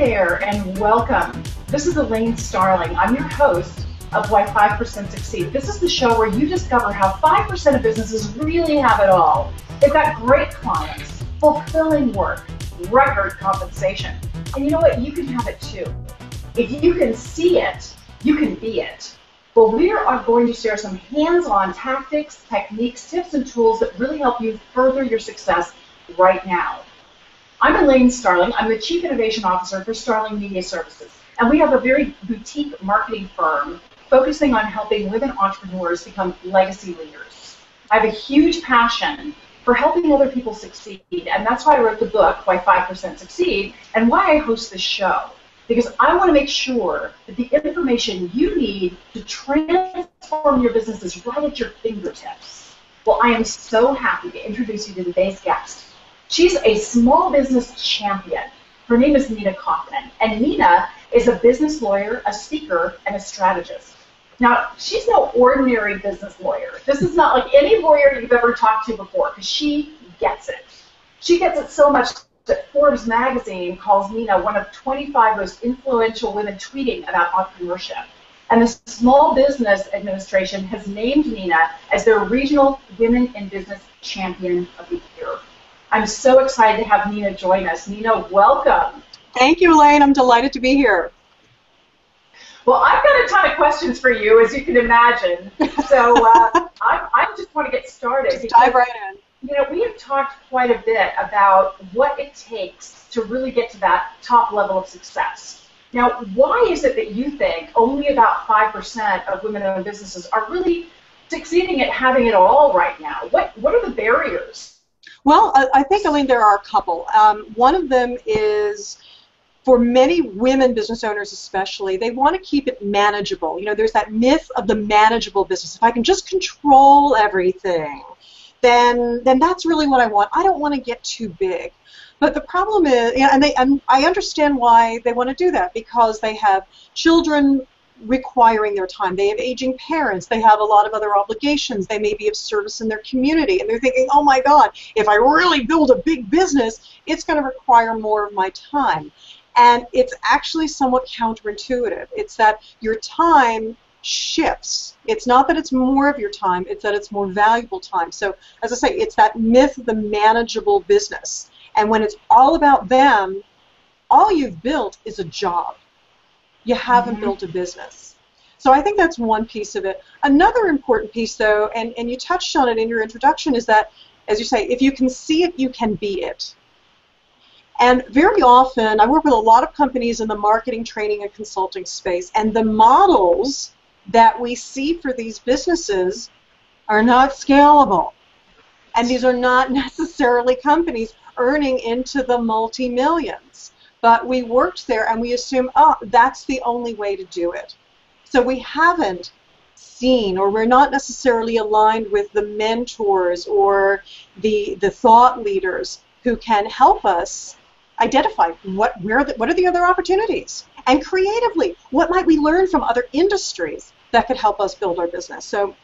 there, and welcome. This is Elaine Starling. I'm your host of Why 5% Succeed. This is the show where you discover how 5% of businesses really have it all. They've got great clients, fulfilling work, record compensation. And you know what? You can have it too. If you can see it, you can be it. Well, we are going to share some hands-on tactics, techniques, tips, and tools that really help you further your success right now. I'm Elaine Starling. I'm the Chief Innovation Officer for Starling Media Services. And we have a very boutique marketing firm focusing on helping women entrepreneurs become legacy leaders. I have a huge passion for helping other people succeed, and that's why I wrote the book, Why 5% Succeed, and why I host this show. Because I want to make sure that the information you need to transform your business is right at your fingertips. Well, I am so happy to introduce you to today's guest. She's a small business champion. Her name is Nina Kaufman, and Nina is a business lawyer, a speaker, and a strategist. Now, she's no ordinary business lawyer. This is not like any lawyer you've ever talked to before, because she gets it. She gets it so much that Forbes Magazine calls Nina one of 25 most influential women tweeting about entrepreneurship. And the Small Business Administration has named Nina as their Regional Women in Business Champion of the Year. I'm so excited to have Nina join us. Nina, welcome. Thank you, Elaine. I'm delighted to be here. Well, I've got a ton of questions for you, as you can imagine. So I just want to get started. Just dive right in. You know, we have talked quite a bit about what it takes to really get to that top level of success. Now, why is it that you think only about 5% of women-owned businesses are really succeeding at having it all right now? What are the barriers? Well, I think, Elaine, there are a couple. One of them is, for many women business owners especially, they want to keep it manageable. You know, there's that myth of the manageable business. If I can just control everything, then that's really what I want. I don't want to get too big. But the problem is, and I understand why they want to do that, because they have children requiring their time. They have aging parents. They have a lot of other obligations. They may be of service in their community. And they're thinking, oh my God, if I really build a big business, it's going to require more of my time. And it's actually somewhat counterintuitive. It's that your time shifts. It's not that it's more of your time, it's that it's more valuable time. So, as I say, it's that myth of the manageable business. And when it's all about them, all you've built is a job. You haven't built a business. So I think that's one piece of it. Another important piece, though, and you touched on it in your introduction, is that, as you say, if you can see it, you can be it. And very often, I work with a lot of companies in the marketing, training, and consulting space, and the models that we see for these businesses are not scalable. And these are not necessarily companies earning into the multi-millions. But we worked there and we assume, oh, that's the only way to do it. So we haven't seen, or we're not necessarily aligned with the mentors or the thought leaders who can help us identify what are the other opportunities, and creatively, what might we learn from other industries that could help us build our business. So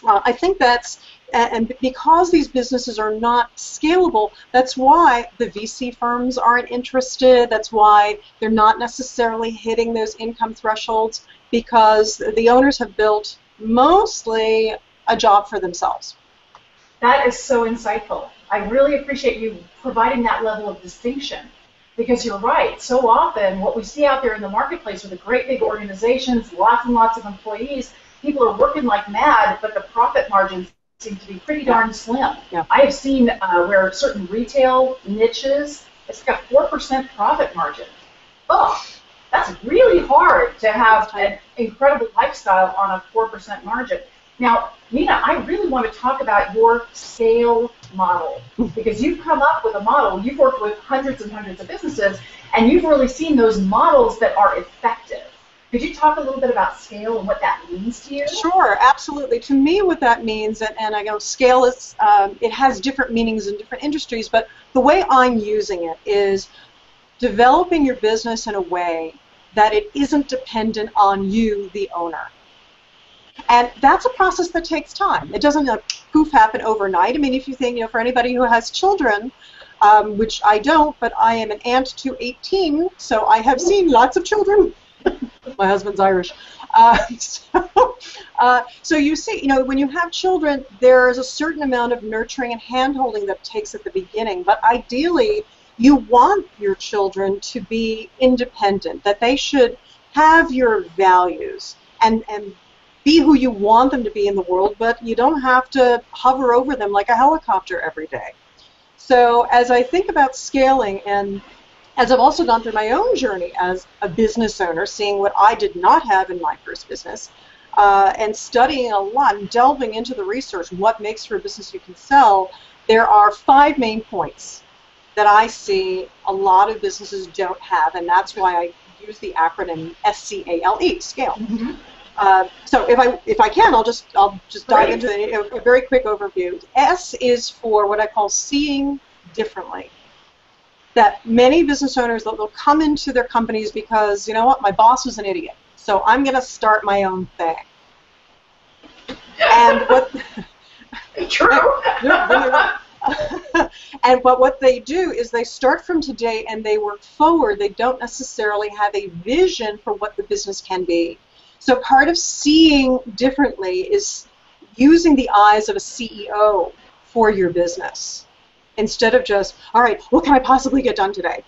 I think that's, and because these businesses are not scalable, that's why the VC firms aren't interested. That's why they're not necessarily hitting those income thresholds, because the owners have built mostly a job for themselves. That is so insightful. I really appreciate you providing that level of distinction, because you're right. So often what we see out there in the marketplace are the great big organizations, lots and lots of employees. People are working like mad, but the profit margins seem to be pretty darn slim. Yeah. I have seen where certain retail niches, it's got 4% profit margin. Oh, that's really hard to have an incredible lifestyle on a 4% margin. Now, Nina, I really want to talk about your S.C.A.L.E model, because you've come up with a model. You've worked with hundreds and hundreds of businesses, and you've really seen those models that are effective. Could you talk a little bit about S.C.A.L.E and what that means to you? Sure, absolutely. To me, what that means, and I know S.C.A.L.E is, it has different meanings in different industries, but the way I'm using it is developing your business in a way that it isn't dependent on you, the owner. And that's a process that takes time. It doesn't poof happen overnight. I mean, if you think, for anybody who has children, which I don't, but I am an aunt to 18, so I have seen lots of children. My husband's Irish. So you see, when you have children, there is a certain amount of nurturing and hand-holding that takes at the beginning, but ideally, you want your children to be independent, that they should have your values and be who you want them to be in the world, but you don't have to hover over them like a helicopter every day. So as I think about scaling, and as I've also gone through my own journey as a business owner, seeing what I did not have in my first business, and studying a lot and delving into the research, what makes for a business you can sell, there are 5 main points that I see a lot of businesses don't have, and that's why I use the acronym S.C.A.L.E, scale. Mm-hmm. So if I can, I'll just dive into a very quick overview. S is for what I call seeing differently. That many business owners, they'll come into their companies because, you know what, my boss was an idiot, so I'm going to start my own thing. And what? True. And what they do is they start from today and they work forward. They don't necessarily have a vision for what the business can be. So part of seeing differently is using the eyes of a CEO for your business instead of just, all right, what can I possibly get done today?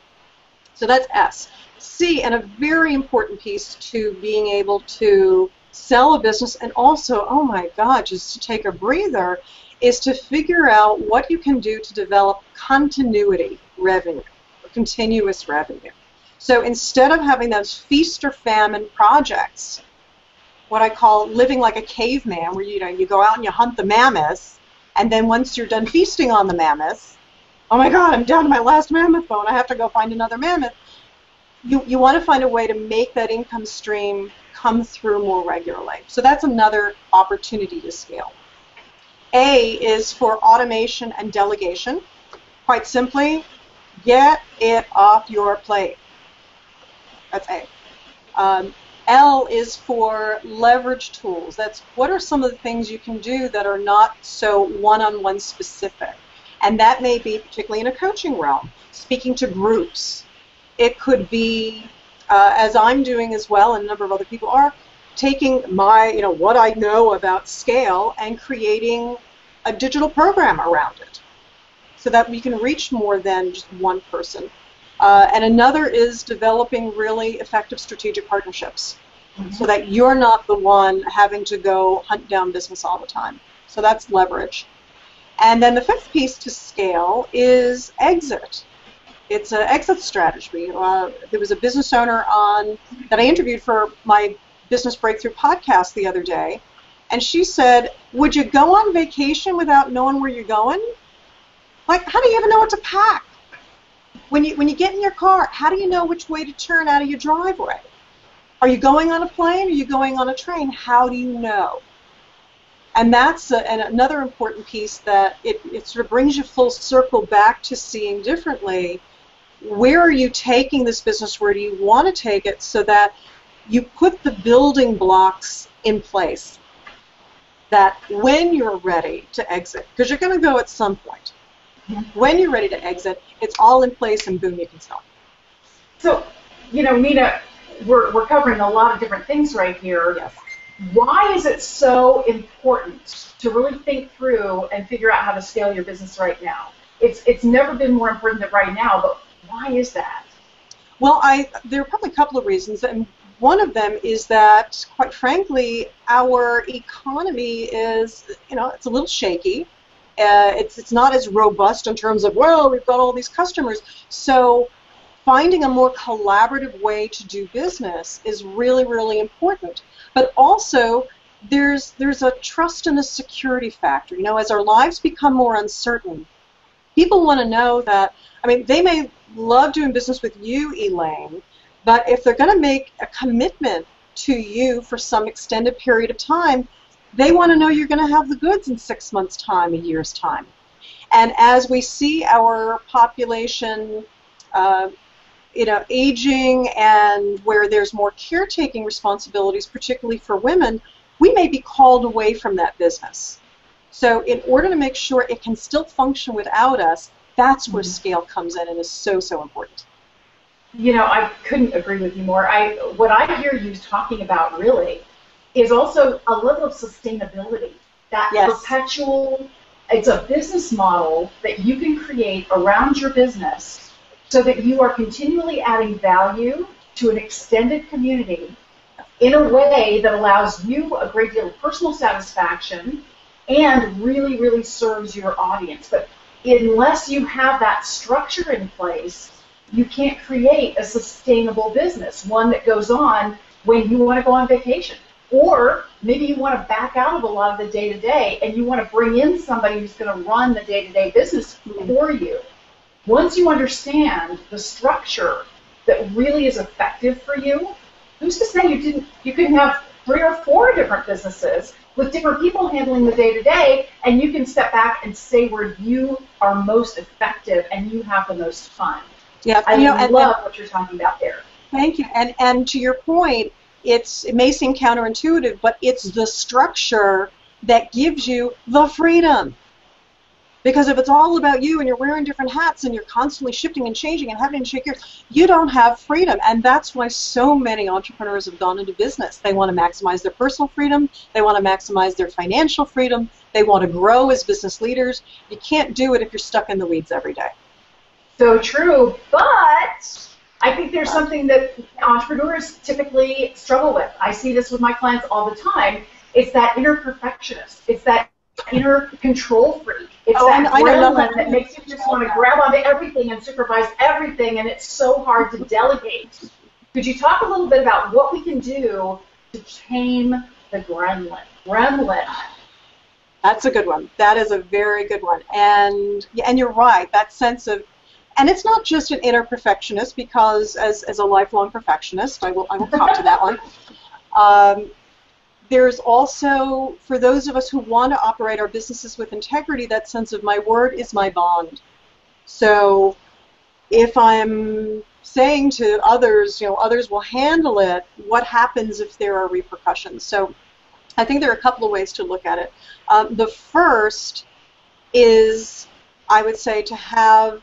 So that's S. C, and a very important piece to being able to sell a business, and also, oh my God, just to take a breather, is to figure out what you can do to develop continuity revenue, or continuous revenue. So instead of having those feast or famine projects, what I call living like a caveman, where you go out and you hunt the mammoths, and then once you're done feasting on the mammoths, oh my God, I'm down to my last mammoth bone, I have to go find another mammoth. You want to find a way to make that income stream come through more regularly. So that's another opportunity to scale. A is for automation and delegation. Quite simply, get it off your plate. That's A. L is for leverage tools. That's what are some of the things you can do that are not so one-on-one specific. And that may be, particularly in a coaching realm, speaking to groups. It could be, as I'm doing as well, and a number of other people are, taking my, what I know about scale and creating a digital program around it so that we can reach more than just one person. And another is developing really effective strategic partnerships so that you're not the one having to go hunt down business all the time. So that's leverage. And then the 5th piece to scale is exit. It's an exit strategy. There was a business owner that I interviewed for my Business Breakthrough podcast the other day, and she said, would you go on vacation without knowing where you're going? Like, how do you even know what to pack? When you get in your car, how do you know which way to turn out of your driveway? Are you going on a plane? Are you going on a train? How do you know? And that's another important piece that it sort of brings you full circle back to seeing differently. Where are you taking this business? Where do you want to take it so that you put the building blocks in place that when you're ready to exit, because you're going to go at some point, when you're ready to exit, it's all in place and boom, you can sell. So, Nina, we're covering a lot of different things right here. Yes. Why is it so important to really think through and figure out how to scale your business right now? It's never been more important than right now, but why is that? Well, there are probably a couple of reasons, and one of them is that, quite frankly, our economy is, it's a little shaky. It's not as robust in terms of, well, we've got all these customers. So finding a more collaborative way to do business is really, really important. But also, there's a trust and a security factor. As our lives become more uncertain, people want to know that, they may love doing business with you, Elaine, but if they're going to make a commitment to you for some extended period of time, they want to know you're going to have the goods in 6 months' time, a year's time. And as we see our population aging and where there's more caretaking responsibilities, particularly for women, we may be called away from that business. So in order to make sure it can still function without us, that's where scale comes in and is so, so important. You know, I couldn't agree with you more. What I hear you talking about really is also a level of sustainability, that perpetual, it's a business model that you can create around your business so that you are continually adding value to an extended community in a way that allows you a great deal of personal satisfaction and really, really serves your audience. But unless you have that structure in place, you can't create a sustainable business, one that goes on when you want to go on vacation. Or maybe you want to back out of a lot of the day-to-day and you want to bring in somebody who's going to run the day-to-day business for you. Once you understand the structure that really is effective for you, who's to say you couldn't have 3 or 4 different businesses with different people handling the day-to-day, and you can step back and say where you are most effective and you have the most fun. Yeah, I love what you're talking about there. Thank you. And to your point, it may seem counterintuitive, but it's the structure that gives you the freedom. Because if it's all about you and you're wearing different hats and you're constantly shifting and changing and having to shake yours, you don't have freedom. And that's why so many entrepreneurs have gone into business. They want to maximize their personal freedom. They want to maximize their financial freedom. They want to grow as business leaders. You can't do it if you're stuck in the weeds every day. So true, but I think there's something that entrepreneurs typically struggle with. I see this with my clients all the time. It's that inner perfectionist. It's that inner control freak. It's that gremlin that makes you just want to grab onto everything and supervise everything, and it's so hard to delegate. Could you talk a little bit about what we can do to tame the gremlin? That's a good one. That is a very good one. And you're right, that sense of, and it's not just an inner perfectionist, because as a lifelong perfectionist, I will come to that one. There's also, for those of us who want to operate our businesses with integrity, that sense of my word is my bond. So if I'm saying to others, others will handle it, what happens if there are repercussions? So I think there are a couple of ways to look at it. The first is, I would say, to have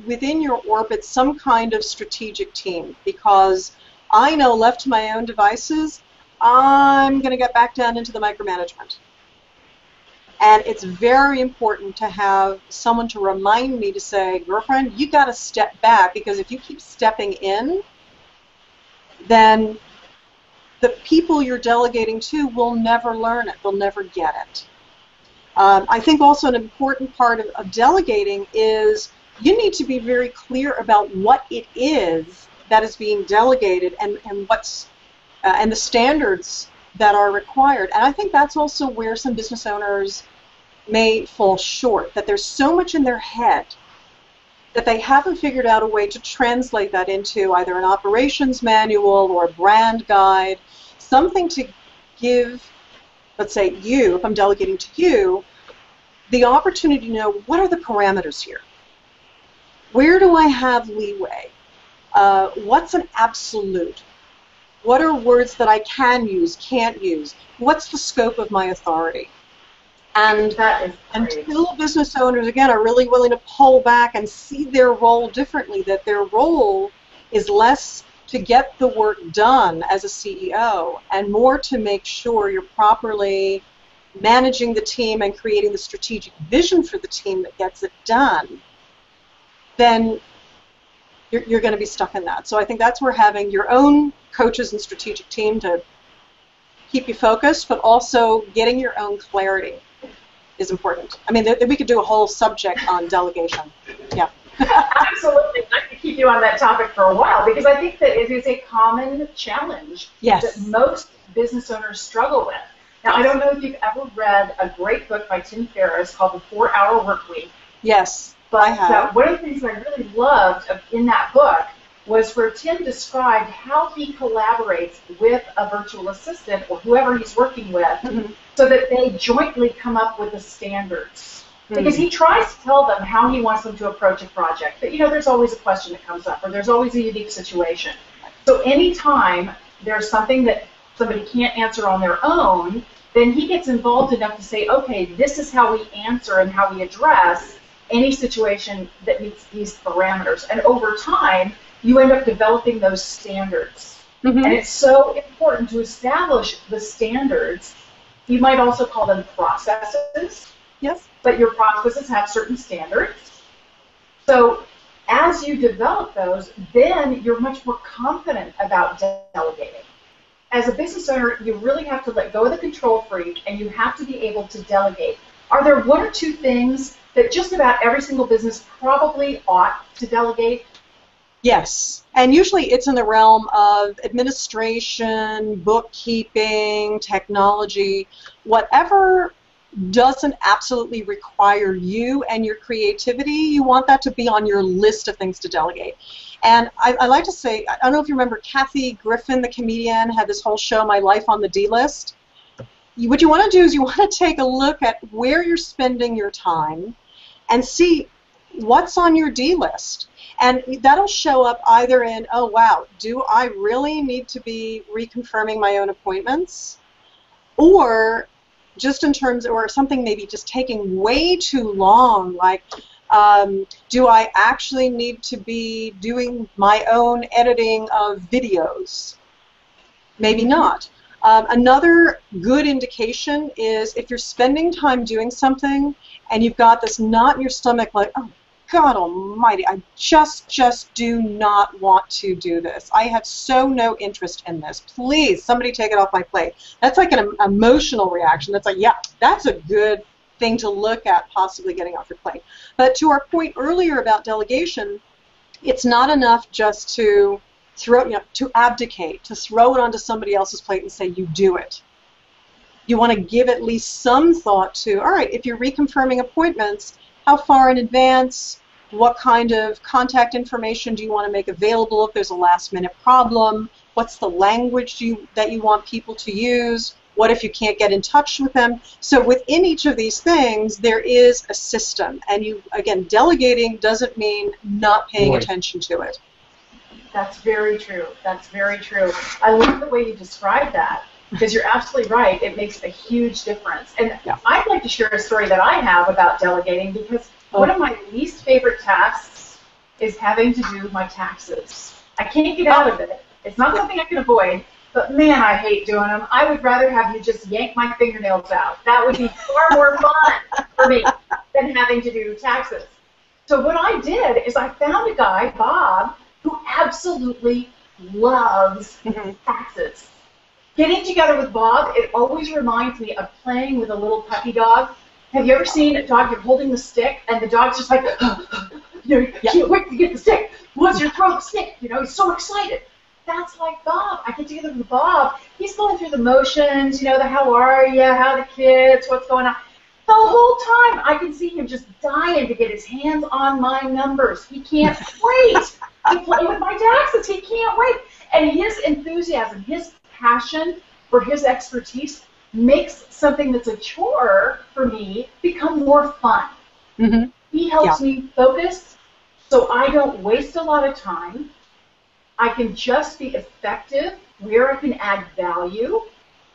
within your orbit some kind of strategic team, because I know left to my own devices, I'm going to get back down into the micromanagement. And it's very important to have someone to remind me to say, girlfriend, you got to step back, because if you keep stepping in, then the people you're delegating to will never learn it. They'll never get it. I think also an important part of delegating is you need to be very clear about what it is that is being delegated and what's and the standards that are required. And I think that's also where some business owners may fall short, that there's so much in their head that they haven't figured out a way to translate that into either an operations manual or a brand guide, something to give, let's say you, if I'm delegating to you, the opportunity to know what are the parameters here? Where do I have leeway? What's an absolute? What are words that I can use, can't use? What's the scope of my authority? And until business owners, again, are really willing to pull back and see their role differently, that their role is less to get the work done as a CEO and more to make sure you're properly managing the team and creating the strategic vision for the team that gets it done, then you're going to be stuck in that. So I think that's where having your own coaches and strategic team to keep you focused, but also getting your own clarity is important. I mean, we could do a whole subject on delegation. Yeah. Absolutely. I could keep you on that topic for a while, because I think that it is a common challenge that most business owners struggle with. Now, I don't know if you've ever read a great book by Tim Ferriss called The 4-Hour Workweek. Yes, but I have. One of the things I really loved in that book was where Tim described how he collaborates with a virtual assistant or whoever he's working with so that they jointly come up with the standards. Because he tries to tell them how he wants them to approach a project. But, there's always a question that comes up, or there's always a unique situation. So anytime there's something that somebody can't answer on their own, then he gets involved enough to say, okay, this is how we answer and how we address, any situation that meets these parameters. And over time, you end up developing those standards. Mm-hmm. And it's so important to establish the standards. You might also call them processes. Yes. But your processes have certain standards. So as you develop those, then you're much more confident about delegating. As a business owner, you really have to let go of the control freak, and you have to be able to delegate. Are there one or two things that just about every single business probably ought to delegate? Yes, and usually it's in the realm of administration, bookkeeping, technology, whatever doesn't absolutely require you and your creativity. You want that to be on your list of things to delegate. And I like to say, I don't know if you remember Kathy Griffin, the comedian, had this whole show, My Life on the D List. What you want to do is you want to take a look at where you're spending your time and see what's on your D list. And that'll show up either in, oh, wow, do I really need to be reconfirming my own appointments? Or just in terms, or something maybe just taking way too long, like do I actually need to be doing my own editing of videos? Maybe not. Another good indication is if you're spending time doing something and you've got this knot in your stomach like, oh, God almighty, I just do not want to do this. I have so no interest in this. Please, somebody take it off my plate. That's like an emotional reaction. That's like, yeah, that's a good thing to look at, possibly getting off your plate. But to our point earlier about delegation, it's not enough just to to abdicate, to throw it onto somebody else's plate and say, you do it. You want to give at least some thought to, all right, if you're reconfirming appointments, how far in advance, what kind of contact information do you want to make available if there's a last-minute problem, what's the language that you want people to use, what if you can't get in touch with them. So within each of these things, there is a system. And again, delegating doesn't mean not paying attention to it. That's very true. That's very true. I love the way you describe that, because you're absolutely right. It makes a huge difference. And I'd like to share a story that I have about delegating, because one of my least favorite tasks is having to do my taxes. I can't get out of it. It's not something I can avoid, but man, I hate doing them. I would rather have you just yank my fingernails out. That would be far more fun for me than having to do taxes. So what I did is I found a guy, Bob, who absolutely loves taxes. Getting together with Bob, it always reminds me of playing with a little puppy dog. Have you ever seen a dog, you're holding the stick, and the dog's just like, you can't wait to get the stick. Once you throw the stick, he's so excited. That's like Bob. I get together with Bob. He's going through the motions, the how are you, how are the kids, what's going on. The whole time, I can see him just dying to get his hands on my numbers. He can't wait to play with my taxes. He can't wait. And his enthusiasm, his passion for his expertise makes something that's a chore for me become more fun. Mm-hmm. He helps me focus so I don't waste a lot of time. I can just be effective where I can add value,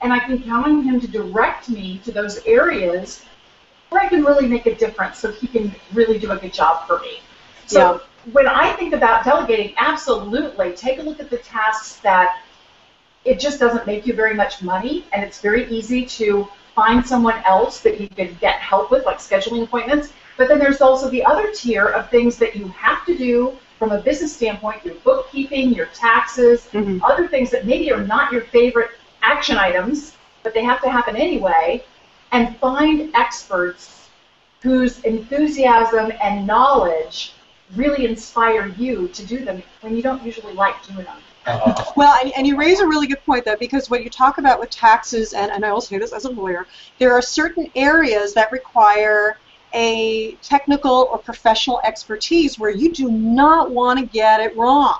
and I can count on him to direct me to those areas where I can really make a difference so he can really do a good job for me. So when I think about delegating, absolutely, take a look at the tasks that it just doesn't make you very much money, and it's very easy to find someone else that you can get help with, like scheduling appointments. But then there's also the other tier of things that you have to do from a business standpoint, your bookkeeping, your taxes, other things that maybe are not your favorite action items, but they have to happen anyway, and find experts whose enthusiasm and knowledge really inspire you to do them when you don't usually like doing them. Well, and you raise a really good point, though, because what you talk about with taxes, and I will say this as a lawyer, there are certain areas that require a technical or professional expertise where you do not want to get it wrong.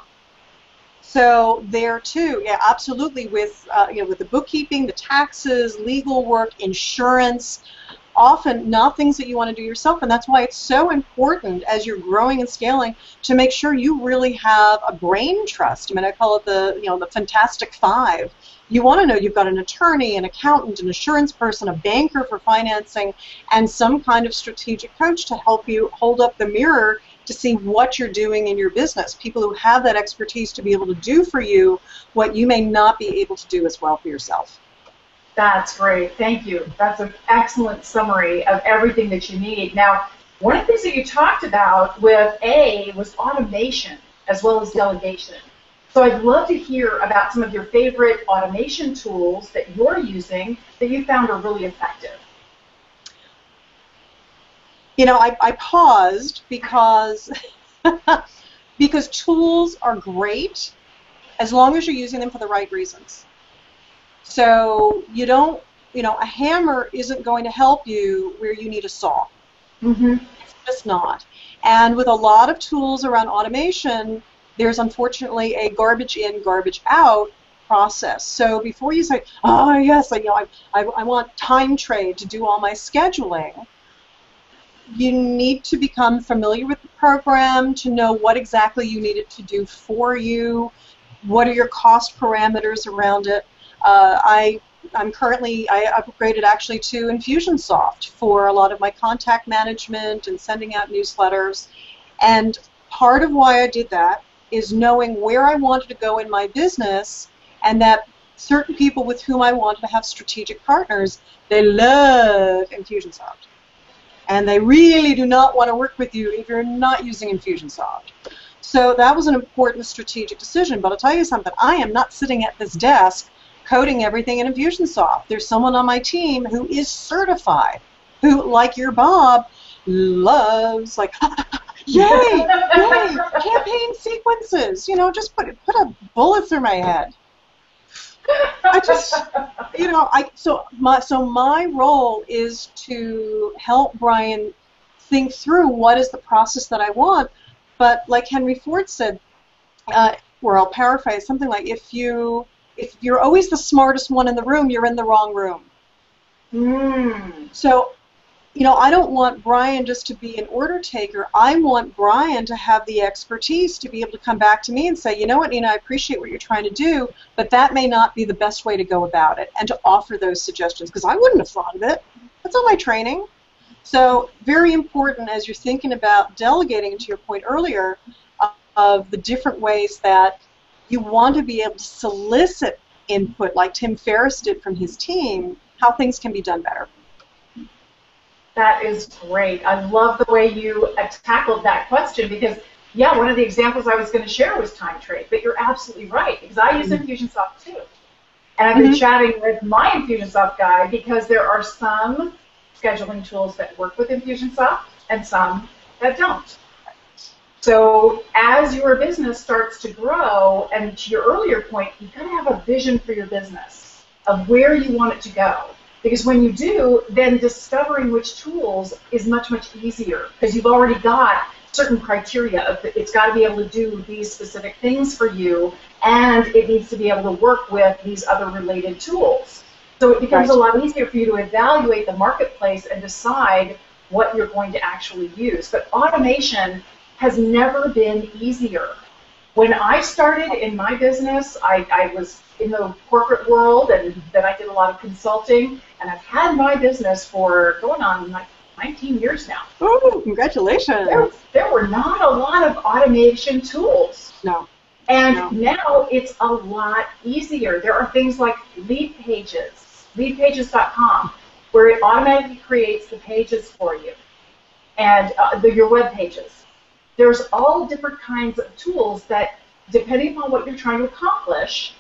So there too, absolutely, with with the bookkeeping, the taxes, legal work, insurance, often not things that you want to do yourself, and that's why it's so important as you're growing and scaling to make sure you really have a brain trust. I mean, I call it the the Fantastic Five. You want to know you've got an attorney, an accountant, an insurance person, a banker for financing, and some kind of strategic coach to help you hold up the mirror to see what you're doing in your business. People who have that expertise to be able to do for you what you may not be able to do as well for yourself. That's great. Thank you. That's an excellent summary of everything that you need. Now, one of the things that you talked about with A was automation as well as delegation. So I'd love to hear about some of your favorite automation tools that you're using that you found are really effective. You know, I paused because because tools are great as long as you're using them for the right reasons. So you don't, you know, a hammer isn't going to help you where you need a saw. Mm-hmm. It's just not. And with a lot of tools around automation, there's unfortunately a garbage in, garbage out process. So before you say, oh yes, I want time trade to do all my scheduling, you need to become familiar with the program to know what exactly you need it to do for you, what are your cost parameters around it. I upgraded actually to Infusionsoft for a lot of my contact management and sending out newsletters. And part of why I did that is knowing where I wanted to go in my business, and that certain people with whom I wanted to have strategic partners, they love Infusionsoft. And they really do not want to work with you if you're not using Infusionsoft. So that was an important strategic decision. But I'll tell you something, I am not sitting at this desk coding everything in Infusionsoft. There's someone on my team who is certified, who, like your Bob, loves, like, yay, yay, campaign sequences. You know, just put a bullet through my head. I just, you know, so my role is to help Brian think through what is the process that I want. But like Henry Ford said, or I'll paraphrase something like, if you're always the smartest one in the room, you're in the wrong room. So, you know, I don't want Brian just to be an order taker. I want Brian to have the expertise to be able to come back to me and say, you know what, Nina, I appreciate what you're trying to do, but that may not be the best way to go about it, and to offer those suggestions, because I wouldn't have thought of it. That's all my training. So very important as you're thinking about delegating, to your point earlier, of the different ways that you want to be able to solicit input, like Tim Ferriss did from his team, how things can be done better. That is great. I love the way you tackled that question, because, yeah, one of the examples I was going to share was time trade, but you're absolutely right, because I use Infusionsoft too. And I've been chatting with my Infusionsoft guy, because there are some scheduling tools that work with Infusionsoft and some that don't. So as your business starts to grow, and to your earlier point, you've got to have a vision for your business of where you want it to go. Because when you do, then discovering which tools is much, much easier, because you've already got certain criteria of it's got to be able to do these specific things for you, and it needs to be able to work with these other related tools. So it becomes a lot easier for you to evaluate the marketplace and decide what you're going to actually use. But automation has never been easier. When I started in my business, I was in the corporate world, and then I did a lot of consulting, and I've had my business for going on like 19 years now. Oh, congratulations. There were not a lot of automation tools. No. And now it's a lot easier. There are things like lead pages, leadpages.com, where it automatically creates the pages for you, and your web pages. There's all different kinds of tools that, depending on what you're trying to accomplish,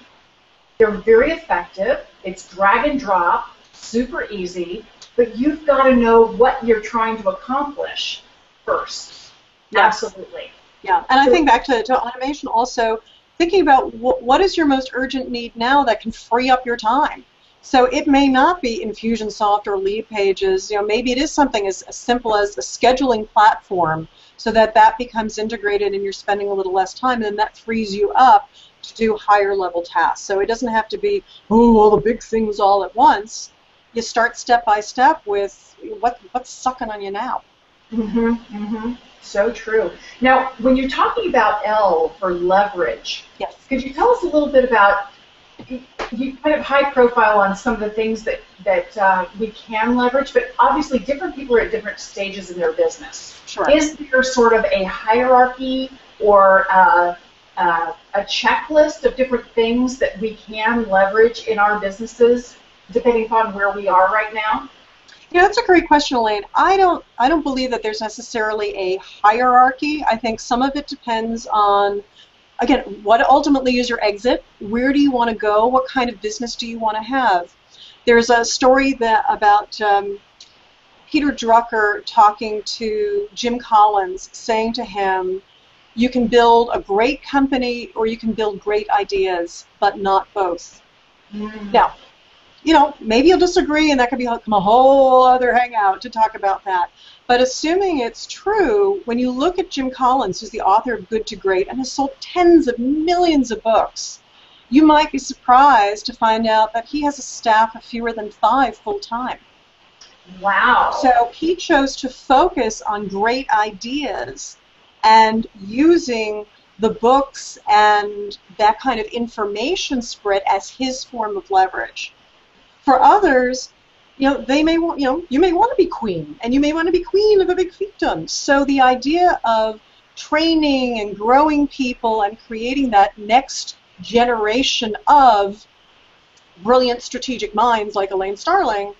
they're very effective. It's drag and drop, super easy, but you've got to know what you're trying to accomplish first. Yes. Absolutely. Yeah, and I think back to automation also, thinking about what is your most urgent need now that can free up your time. So it may not be Infusionsoft or lead pages. You know, maybe it is something as simple as a scheduling platform, so that becomes integrated and you're spending a little less time, and then that frees you up to do higher level tasks. So it doesn't have to be, oh, all the big things all at once. You start step by step with what's sucking on you now. So true. Now, when you're talking about L for leverage, yes, could you tell us a little bit about you kind of high profile on some of the things that we can leverage, but obviously different people are at different stages in their business. Sure. Is there sort of a hierarchy or a checklist of different things that we can leverage in our businesses, depending upon where we are right now? Yeah, that's a great question, Elaine. I don't believe that there's necessarily a hierarchy. I think some of it depends on, again, what ultimately is your exit? Where do you want to go? What kind of business do you want to have? There's a story about Peter Drucker talking to Jim Collins, saying to him, you can build a great company or you can build great ideas, but not both. Now, maybe you'll disagree, and that could become a whole other hangout to talk about that. But assuming it's true, when you look at Jim Collins, who's the author of Good to Great and has sold tens of millions of books, you might be surprised to find out that he has a staff of fewer than 5 full-time. Wow. So he chose to focus on great ideas and using the books and that kind of information spread as his form of leverage. For others, they may want, you may want to be queen, and you may want to be queen of a big fiefdom. So the idea of training and growing people and creating that next generation of brilliant strategic minds like Elaine Starling,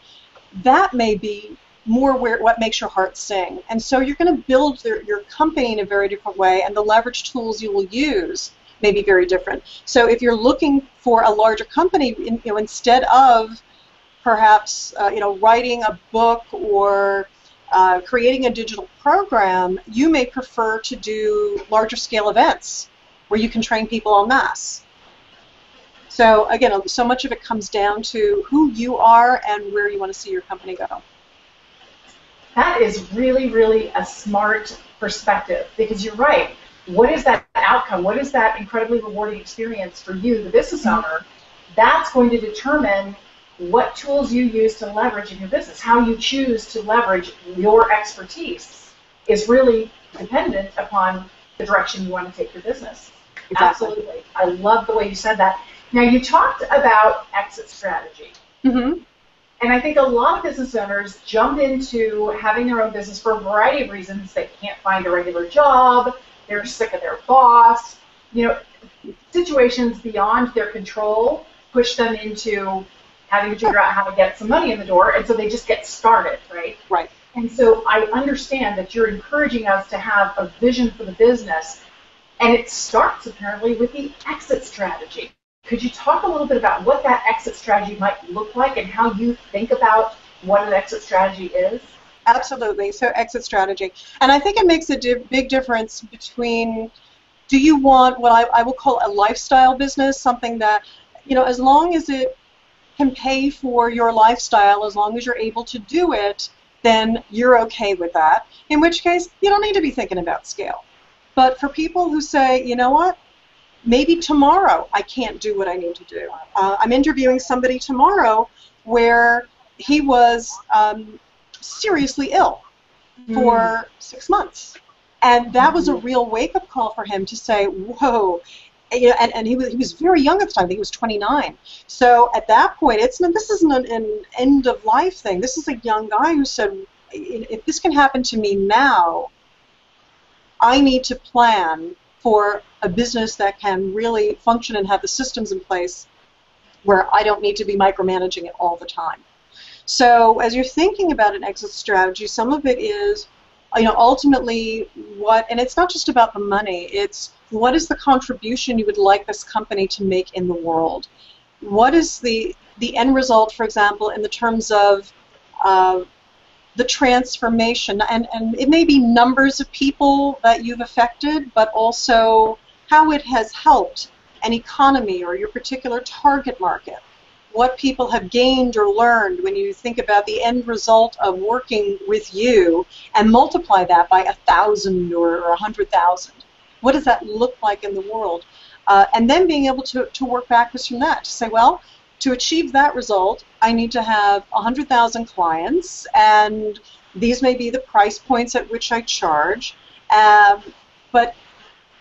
that may be more what makes your heart sing. And so you're going to build your company in a very different way, and the leverage tools you will use may be very different. So if you're looking for a larger company, instead of perhaps writing a book or creating a digital program, you may prefer to do larger scale events where you can train people en masse. So again, so much of it comes down to who you are and where you want to see your company go. That is really, really a smart perspective, because you're right. What is that outcome? What is that incredibly rewarding experience for you, the business owner? That's going to determine what tools you use to leverage in your business. How you choose to leverage your expertise is really dependent upon the direction you want to take your business. Exactly. Absolutely. I love the way you said that. Now, you talked about exit strategy. Mm-hmm. And I think a lot of business owners jump into having their own business for a variety of reasons. They can't find a regular job, they're sick of their boss, situations beyond their control push them into having to figure out how to get some money in the door, and so they just get started, right? Right. And so I understand that you're encouraging us to have a vision for the business, and it starts apparently with the exit strategy. Could you talk a little bit about what that exit strategy might look like and how you think about what an exit strategy is? Absolutely. So exit strategy. And I think it makes a big difference between, do you want what I will call a lifestyle business, something that, as long as it can pay for your lifestyle, as long as you're able to do it, then you're okay with that, in which case you don't need to be thinking about scale. But for people who say, you know what, maybe tomorrow I can't do what I need to do. I'm interviewing somebody tomorrow where he was seriously ill for 6 months. And that was a real wake-up call for him to say, whoa. And he was very young at the time. I think he was 29. So at that point, this isn't an end-of-life thing. This is a young guy who said, if this can happen to me now, I need to plan for a business that can really function and have the systems in place where I don't need to be micromanaging it all the time. So as you're thinking about an exit strategy, some of it is, ultimately and it's not just about the money, it's what is the contribution you would like this company to make in the world? What is the end result, for example, in the terms of the transformation, and it may be numbers of people that you've affected, but also how it has helped an economy or your particular target market, what people have gained or learned when you think about the end result of working with you and multiply that by 1,000 or 100,000. What does that look like in the world? And then being able to work backwards from that, to say, well, to achieve that result, I need to have 100,000 clients, and these may be the price points at which I charge. But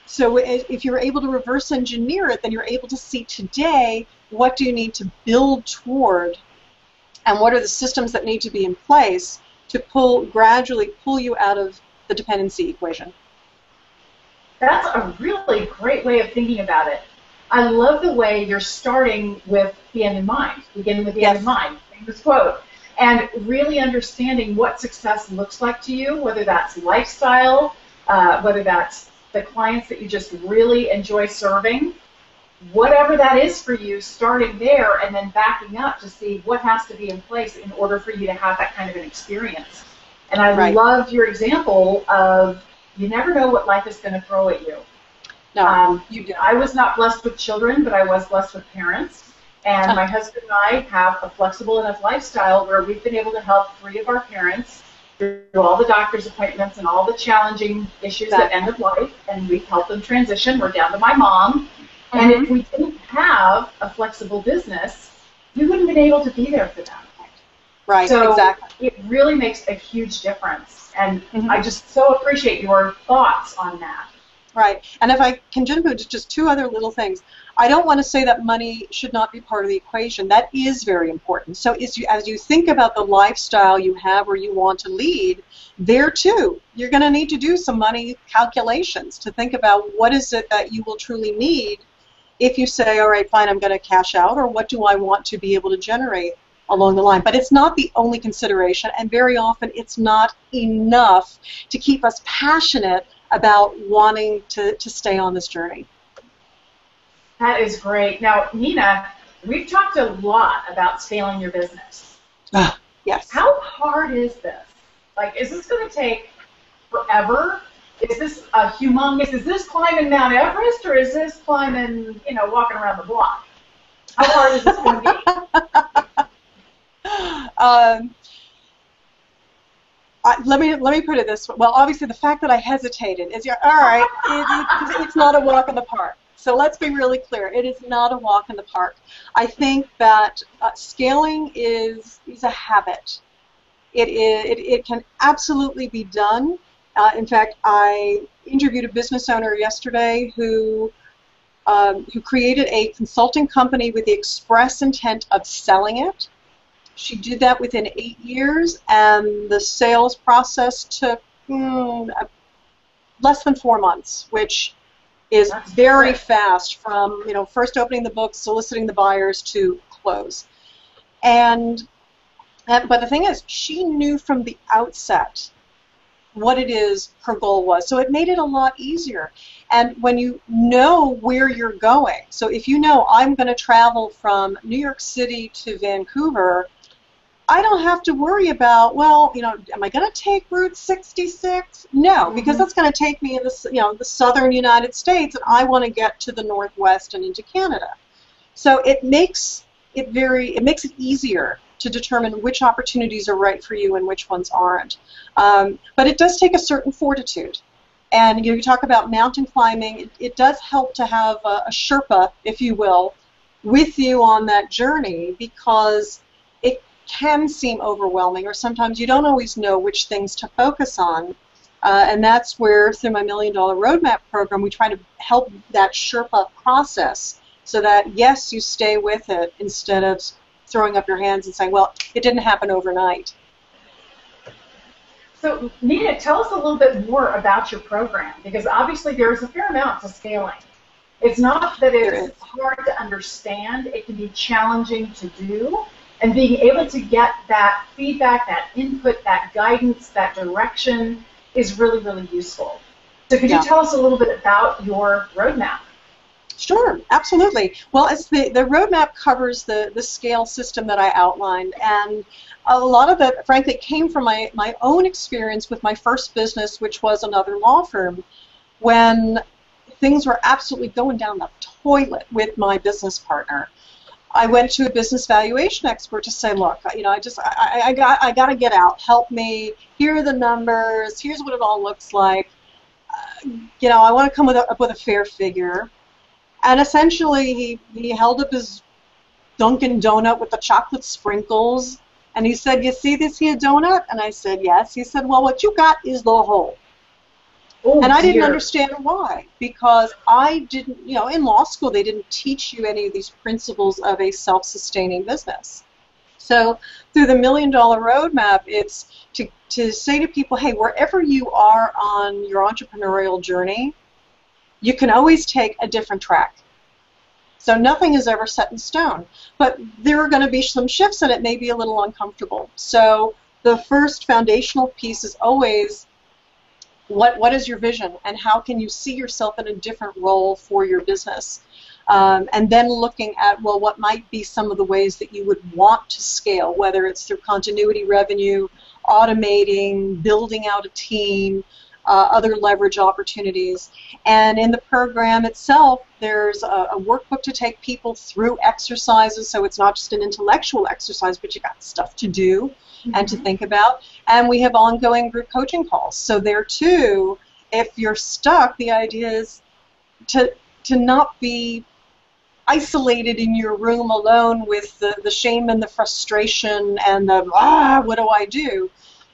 so if you're able to reverse engineer it, then you're able to see today what do you need to build toward, and what are the systems that need to be in place to gradually pull you out of the dependency equation. That's a really great way of thinking about it. I love the way you're starting with the end in mind, beginning with the end in mind, famous quote, and really understanding what success looks like to you, whether that's lifestyle, whether that's the clients that you just really enjoy serving, whatever that is for you, starting there and then backing up to see what has to be in place in order for you to have that kind of an experience. And I loved your example of you never know what life is going to throw at you. No, I was not blessed with children, but I was blessed with parents. And my husband and I have a flexible enough lifestyle where we've been able to help 3 of our parents through all the doctor's appointments and all the challenging issues at end of life, and we've helped them transition. We're down to my mom. And if we didn't have a flexible business, we wouldn't have been able to be there for them. Right, so exactly. It really makes a huge difference. And I just so appreciate your thoughts on that. Right. And if I can jump into just 2 other little things, I don't want to say that money should not be part of the equation. That is very important. So as you think about the lifestyle you have or you want to lead, there too, you're going to need to do some money calculations to think about what is it that you will truly need if you say, all right, fine, I'm going to cash out, or what do I want to be able to generate along the line. But it's not the only consideration, and very often it's not enough to keep us passionate about wanting to stay on this journey. That is great. Now, Nina, we've talked a lot about scaling your business. Yes. How hard is this? Like, is this going to take forever? Is this a humongous, is this climbing Mount Everest, or is this climbing, walking around the block? How hard is this going to be? Let me put it this way. Well, obviously the fact that I hesitated is, all right, it's not a walk in the park. So let's be really clear. It is not a walk in the park. I think that scaling is a habit. It can absolutely be done. In fact, I interviewed a business owner yesterday who created a consulting company with the express intent of selling it. She did that within 8 years, and the sales process took less than 4 months, which is very fast from first opening the book, soliciting the buyers to close. But the thing is, she knew from the outset what it is her goal was, so it made it a lot easier. And when you know where you're going, so if you know I'm going to travel from New York City to Vancouver, I don't have to worry about, am I going to take Route 66? No, because that's going to take me in the southern United States, and I want to get to the Northwest and into Canada. So it makes it easier to determine which opportunities are right for you and which ones aren't. But it does take a certain fortitude. And you talk about mountain climbing, it does help to have a Sherpa, if you will, with you on that journey, because it can seem overwhelming, or sometimes you don't always know which things to focus on. And that's where, through my $1 Million Roadmap program, we try to help that Sherpa process so that, yes, you stay with it instead of throwing up your hands and saying, well, it didn't happen overnight. So, Nina, tell us a little bit more about your program, because obviously there is a fair amount to scaling. It's not that it's hard to understand. It can be challenging to do. And being able to get that feedback, that input, that guidance, that direction is really, really useful. So could you tell us a little bit about your roadmap? Sure, absolutely. Well, the roadmap covers the scale system that I outlined, and a lot of that, frankly, came from my own experience with my first business, which was another law firm, when things were absolutely going down the toilet with my business partner. I went to a business valuation expert to say, look, I got to get out. Help me. Here are the numbers. Here's what it all looks like. I want to come up with a fair figure. And essentially, he held up his Dunkin' donut with the chocolate sprinkles, and he said, you see this here donut? And I said, yes. He said, well, what you got is the whole. Oh, And I didn't dear. understand why, because I didn't, in law school they didn't teach you any of these principles of a self-sustaining business. So through the $1 Million Roadmap, it's to say to people, hey, wherever you are on your entrepreneurial journey, you can always take a different track. So nothing is ever set in stone. But there are going to be some shifts, and it may be a little uncomfortable. So the first foundational piece is always, what is your vision, and how can you see yourself in a different role for your business? And then looking at, well, what might be some of the ways that you would want to scale, whether it's through continuity revenue, automating, building out a team, other leverage opportunities. And in the program itself, there's a workbook to take people through exercises, so it's not just an intellectual exercise, but you got stuff to do and to think about. And we have ongoing group coaching calls. So there too, if you're stuck, the idea is to not be isolated in your room alone with the shame and the frustration and the, what do I do?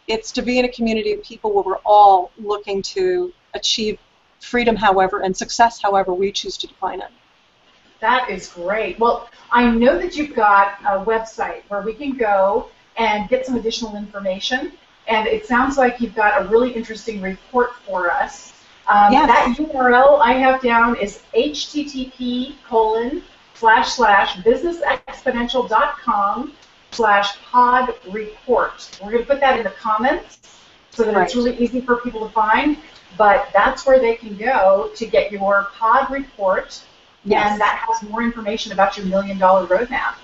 It's to be in a community of people where we're all looking to achieve freedom, however, and success, however we choose to define it. That is great. Well, I know that you've got a website where we can go and get some additional information, and it sounds like you've got a really interesting report for us. Yes. That URL I have down is http://businessexponential.com/pod report. We're going to put that in the comments so that it's really easy for people to find, but that's where they can go to get your pod report, and that has more information about your $1 Million Roadmap.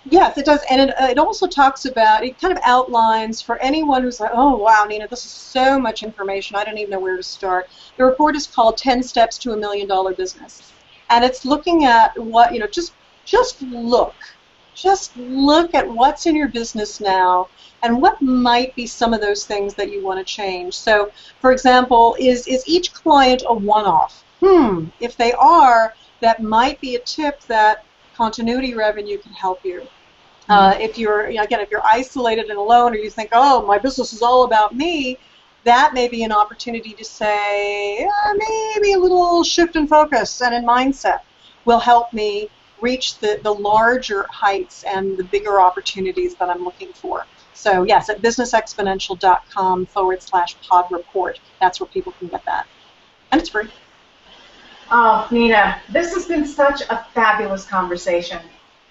Yes, it does, and it also talks about, it kind of outlines for anyone who's like, oh, wow, Nina, this is so much information, I don't even know where to start. The report is called 10 Steps to a $1 Million Business, and it's looking at what, just look at what's in your business now and what might be some of those things that you want to change. So, for example, is each client a one-off? If they are, that might be a tip that continuity revenue can help you. If you're, again, if you're isolated and alone, or you think, oh, my business is all about me, that may be an opportunity to say, maybe a little shift in focus and in mindset will help me reach the larger heights and the bigger opportunities that I'm looking for. So yes, at businessexponential.com/pod report, that's where people can get that. And it's free. Oh, Nina, this has been such a fabulous conversation.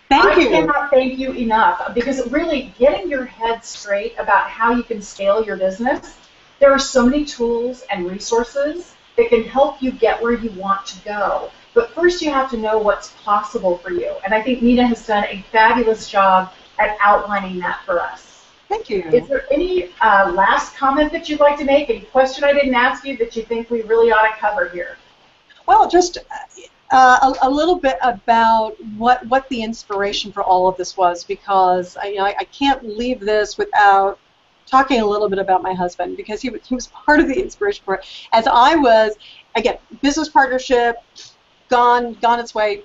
Thank you. I cannot thank you enough, because really getting your head straight about how you can scale your business, there are so many tools and resources that can help you get where you want to go. But first you have to know what's possible for you. And I think Nina has done a fabulous job at outlining that for us. Thank you. Is there any last comment that you'd like to make? Any question I didn't ask you that you think we really ought to cover here? Well, just a little bit about what the inspiration for all of this was, because I can't leave this without talking a little bit about my husband, because he was part of the inspiration for it. As I was, again, business partnership, gone its way,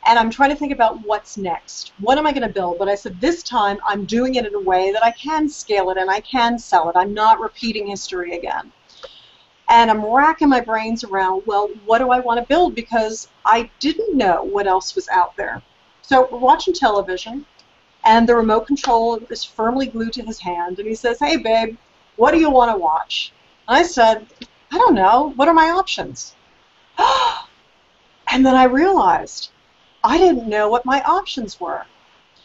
and I'm trying to think about what's next. What am I going to build? But I said, this time I'm doing it in a way that I can scale it and I can sell it. I'm not repeating history again. And I'm racking my brains around, well, what do I want to build? Because I didn't know what else was out there. So we're watching television, and the remote control is firmly glued to his hand, and he says, hey, babe, what do you want to watch? And I said, I don't know. What are my options? And then I realized I didn't know what my options were.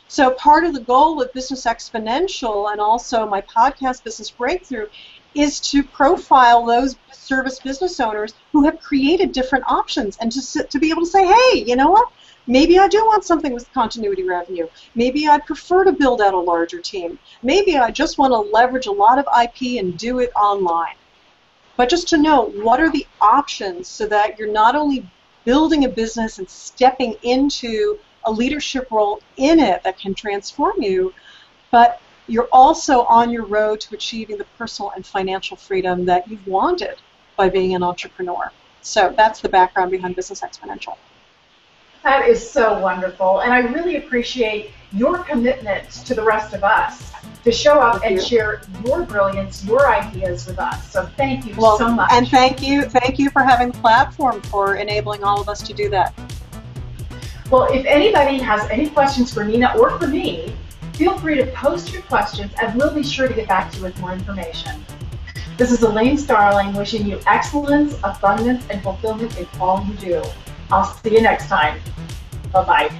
So part of the goal of Business Exponential and also my podcast, Business Breakthrough, is to profile those service business owners who have created different options, and to be able to say, hey, you know what? Maybe I do want something with continuity revenue. Maybe I'd prefer to build out a larger team. Maybe I just want to leverage a lot of IP and do it online. But just to know what are the options so that you're not only building a business and stepping into a leadership role in it that can transform you, but you're also on your road to achieving the personal and financial freedom that you've wanted by being an entrepreneur. So that's the background behind Business Exponential. That is so wonderful, and I really appreciate your commitment to the rest of us to show up and share your brilliance, your ideas with us. So thank you so much. And thank you for having the platform for enabling all of us to do that. Well, if anybody has any questions for Nina or for me, feel free to post your questions and we'll be sure to get back to you with more information. This is Elaine Starling wishing you excellence, abundance, and fulfillment in all you do. I'll see you next time. Bye-bye.